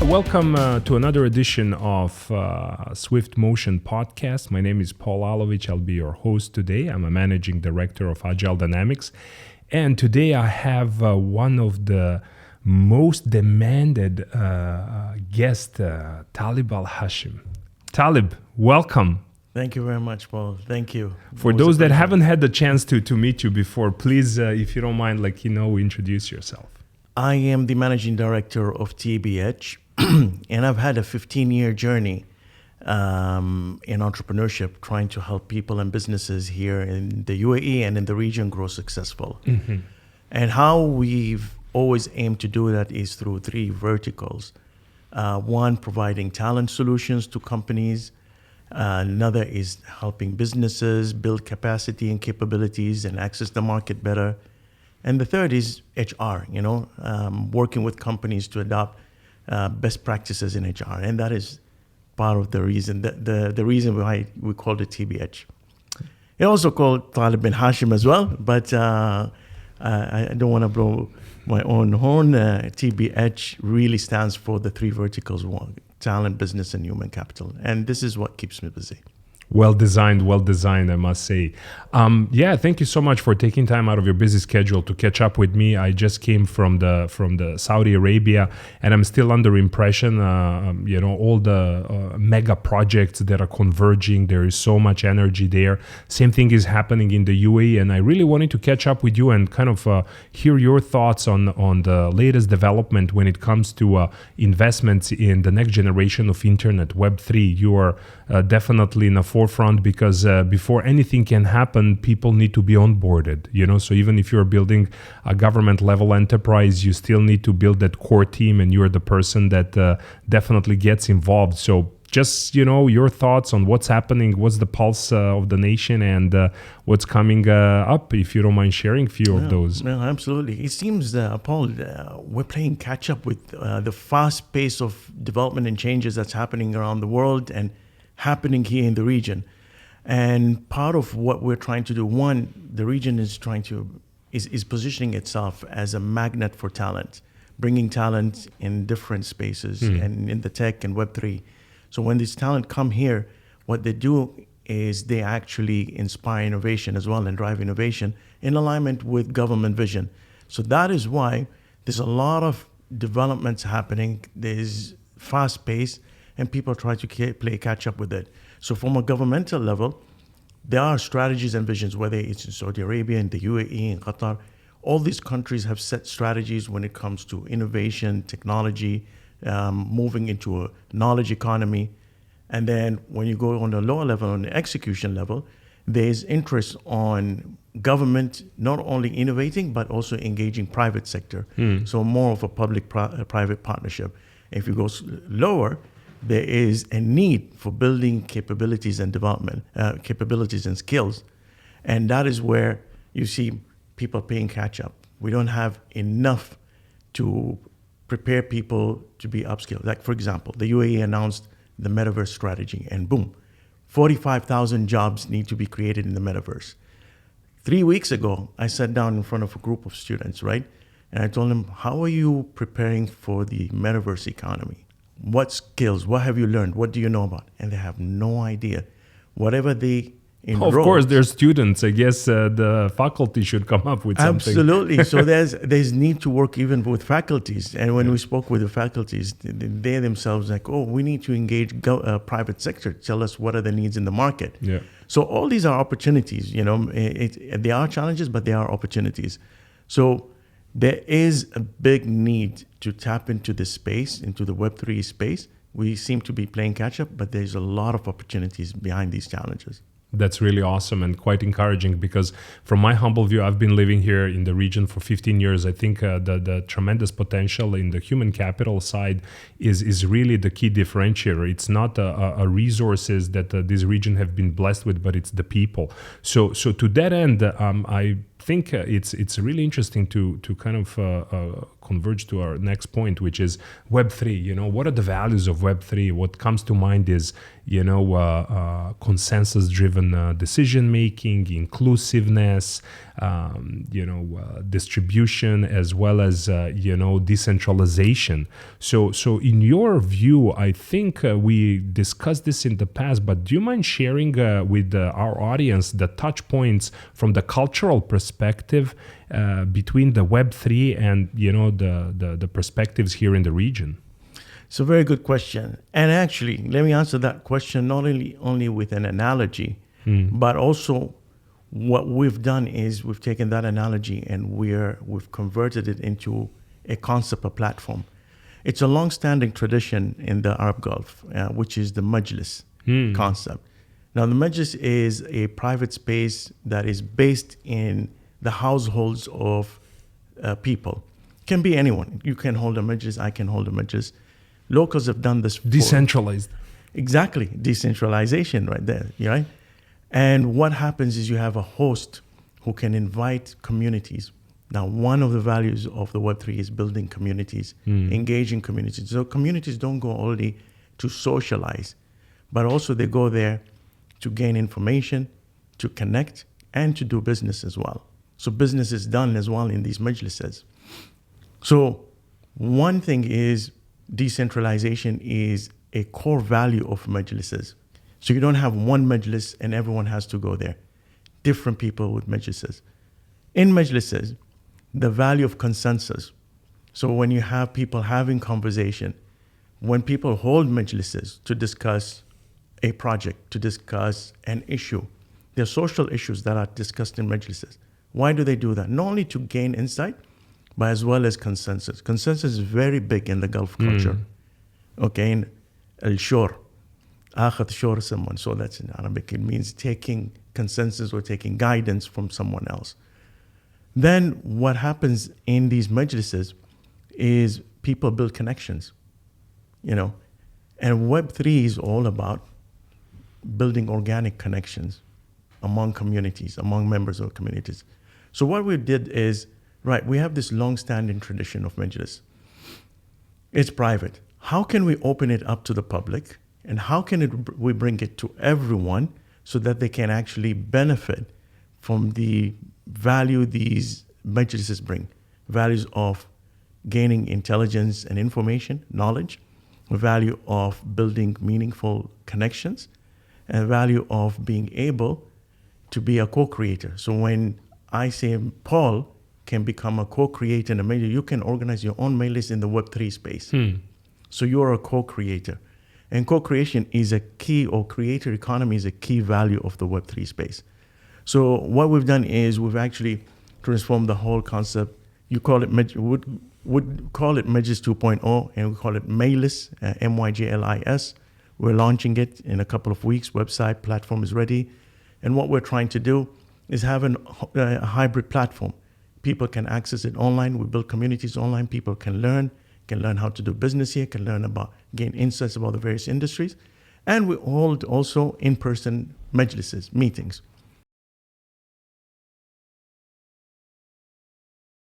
Welcome to another edition of Swift Motion Podcast. My name is Paul Lalovich. I'll be your host today. I'm a managing director of Agile Dynamics. And today I have one of the most demanded guests, Talib Al-Hashim. Talib, welcome. Thank you very much, Paul. Thank you. For those that haven't had the chance to meet you before, please, if you don't mind, introduce yourself. I am the managing director of TBH, and I've had a 15-year journey in entrepreneurship, trying to help people and businesses here in the UAE and in the region grow successful. Mm-hmm. And how we've always aimed to do that is through three verticals. One, providing talent solutions to companies. Another is helping businesses build capacity and capabilities and access the market better. And the third is HR, working with companies to adopt best practices in HR. And that is part of the reason, the reason why we called it TBH. It also called Talib bin Hashim as well, but I don't want to blow my own horn. TBH really stands for the three verticals: talent, business, and human capital. And this is what keeps me busy. Well designed, I must say. Thank you so much for taking time out of your busy schedule to catch up with me. I just came from the Saudi Arabia, and I'm still under impression. All the mega projects that are converging. There is so much energy there. Same thing is happening in the UAE, and I really wanted to catch up with you and kind of hear your thoughts on the latest development when it comes to investments in the next generation of internet, Web3. You are definitely in the forefront because before anything can happen, people need to be onboarded, so even if you're building a government level enterprise, you still need to build that core team, and you're the person that definitely gets involved. So just, your thoughts on what's happening, what's the pulse of the nation, and what's coming up, if you don't mind sharing a few of those. No, absolutely. It seems, Paul, we're playing catch up with the fast pace of development and changes that's happening around the world and happening here in the region. And part of what we're trying to do, one, the region is positioning itself as a magnet for talent, bringing talent in different spaces and in the tech and Web3. So when these talent come here, what they do is they actually inspire innovation as well and drive innovation in alignment with government vision. So that is why there's a lot of developments happening. There's fast pace, and people try to play catch up with it. So from a governmental level, there are strategies and visions, whether it's in Saudi Arabia, in the UAE, in Qatar. All these countries have set strategies when it comes to innovation, technology, moving into a knowledge economy. And then when you go on the lower level, on the execution level, there's interest on government not only innovating, but also engaging private sector. So more of a public-private partnership. If you go lower, there is a need for building capabilities and development, capabilities and skills. And that is where you see people playing catch up. We don't have enough to prepare people to be upskilled. Like, for example, the UAE announced the metaverse strategy, and boom, 45,000 jobs need to be created in the metaverse. 3 weeks ago, I sat down in front of a group of students, right? And I told them, how are you preparing for the metaverse economy? What skills? What have you learned? What do you know about? And they have no idea. Whatever they enroll. Of course, they're students. I guess the faculty should come up with something. Absolutely. So there's need to work even with faculties. And when we spoke with the faculties, they themselves we need to engage private sector. Tell us what are the needs in the market. Yeah. So all these are opportunities. They are challenges, but they are opportunities. So there is a big need to tap into this space, into the Web3 space. We seem to be playing catch up, but there's a lot of opportunities behind these challenges. That's really awesome and quite encouraging because from my humble view, I've been living here in the region for 15 years. I think the tremendous potential in the human capital side is really the key differentiator. It's not a resources that this region have been blessed with, but it's the people. So to that end, I think it's really interesting to kind of converge to our next point, which is Web3. You know, what are the values of Web3? What comes to mind is, consensus-driven decision making, inclusiveness, distribution, as well as decentralization. So in your view, I think we discussed this in the past, but do you mind sharing with our audience the touch points from the cultural perspective between the Web3 and the perspectives here in the region? It's a very good question. And actually, let me answer that question not only with an analogy, but also what we've done is we've taken that analogy and we've converted it into a concept, a platform. It's a long-standing tradition in the Arab Gulf, which is the Myjlis concept. Now, the Myjlis is a private space that is based in the households of people. Can be anyone. You can hold a Myjlis, I can hold a Myjlis. Locals have done this. Decentralized. Exactly. Decentralization right there, right? And what happens is you have a host who can invite communities. Now, one of the values of the Web3 is building communities, engaging communities. So communities don't go only to socialize, but also they go there to gain information, to connect, and to do business as well. So business is done as well in these majlises. So one thing is decentralization is a core value of majlises. So you don't have one majlis and everyone has to go there. Different people with majlises. In majlises, the value of consensus. So when you have people having conversation, when people hold majlises to discuss a project, to discuss an issue, there are social issues that are discussed in majlises. Why do they do that? Not only to gain insight, but as well as consensus. Consensus is very big in the Gulf culture. Okay, in al-shur, akhad shur someone. So that's in Arabic. It means taking consensus or taking guidance from someone else. Then what happens in these majlises is people build connections, and Web3 is all about building organic connections among communities, among members of communities. So what we did is, we have this long-standing tradition of Myjlis. It's private. How can we open it up to the public? And how can we bring it to everyone so that they can actually benefit from the value these Myjlises bring? Values of gaining intelligence and information, knowledge, a value of building meaningful connections, and a value of being able to be a co-creator. So when I say Paul can become a co-creator in a Myjlis, you can organize your own Myjlis in the Web3 space. So you're a co-creator. And co-creation is a key, or creator economy is a key value of the Web3 space. So what we've done is we've actually transformed the whole concept. You call it, would call it Myjlis 2.0, and we call it Myjlis, Myjlis. We're launching it in a couple of weeks. Website, platform is ready. And what we're trying to do is have a hybrid platform. People can access it online. We build communities online. People can learn how to do business here, can gain insights about the various industries. And we hold also in-person majlises, meetings.